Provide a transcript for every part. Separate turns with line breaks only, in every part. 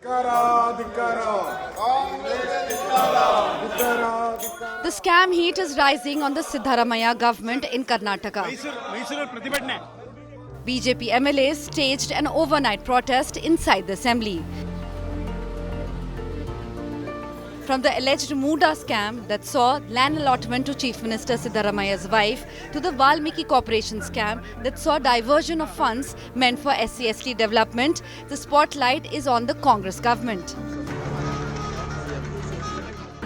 The scam heat is rising on the Siddaramaiah government in Karnataka. BJP MLAs staged an overnight protest inside the assembly. From the alleged Muda scam that saw land allotment to Chief Minister Siddaramaiah's wife to the Valmiki Corporation scam that saw diversion of funds meant for SC/ST development, the spotlight is on the Congress government.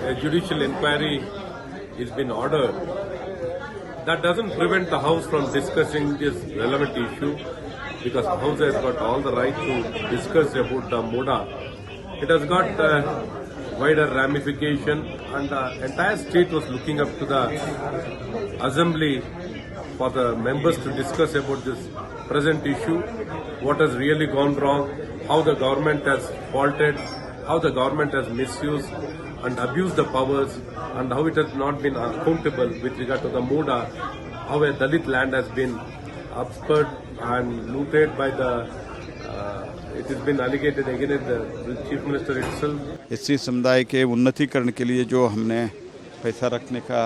A judicial inquiry has been ordered. That doesn't prevent the House from discussing this relevant issue, because the House has got all the right to discuss about the Muda. It has got wider ramification, and the entire state was looking up to the assembly for the members to discuss about this present issue, what has really gone wrong, how the government has faulted, how the government has misused and abused the powers, and how it has not been accountable with regard to the Muda, how a Dalit land has been upspurred and looted by the it has been alleged against the Chief Minister itself.
SC समुदाय के उन्नतीकरण के लिए जो हमने पैसा रखने का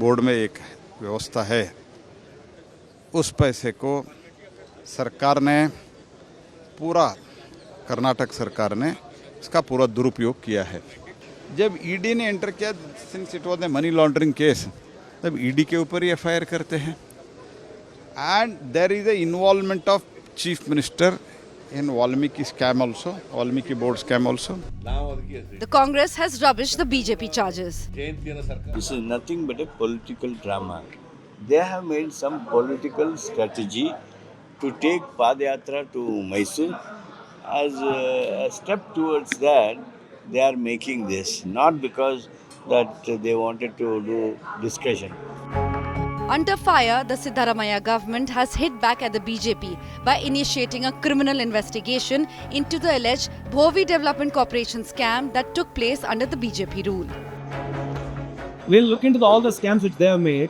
board में एक व्यवस्था है, उस पैसे को सरकार ने पूरा, कर्नाटक सरकार ने इसका पूरा दुरुपयोग किया है. जब ईडी ने एंटर किया, since it was a money laundering case, तब ईडी के ऊपर ही एफआईआर करते हैं. And there is a involvement of chief minister in Valmiki scam also, Valmiki board scam also.
The Congress has rubbished the BJP charges.
This is nothing but a political drama. They have made some political strategy to take Padayatra to Mysore. As a step towards that, they are making this, not because that they wanted to do discussion.
Under fire, the Siddaramaiah government has hit back at the BJP by initiating a criminal investigation into the alleged Bhovi Development Corporation scam that took place under the BJP rule.
We'll look into all the scams which they have made.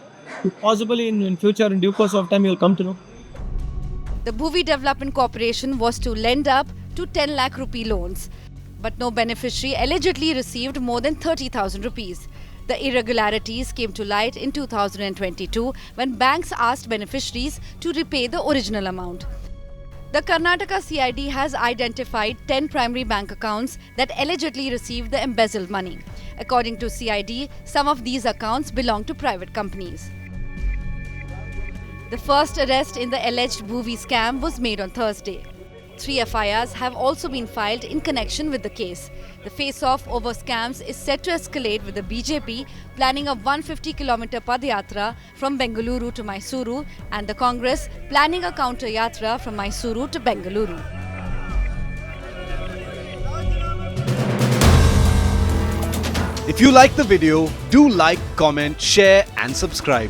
Possibly in future, in due course of time, you'll come to know.
The Bhovi Development Corporation was to lend up to 10 lakh rupee loans, but no beneficiary allegedly received more than 30,000 rupees. The irregularities came to light in 2022 when banks asked beneficiaries to repay the original amount. The Karnataka CID has identified 10 primary bank accounts that allegedly received the embezzled money. According to CID, some of these accounts belong to private companies. The first arrest in the alleged Bhovi scam was made on Thursday. 3 FIRs have also been filed in connection with the case. The face-off over scams is set to escalate, with the BJP planning a 150-kilometer Padayatra from Bengaluru to Mysuru and the Congress planning a counter-yatra from Mysuru to Bengaluru.
If you like the video, do like, comment, share and subscribe.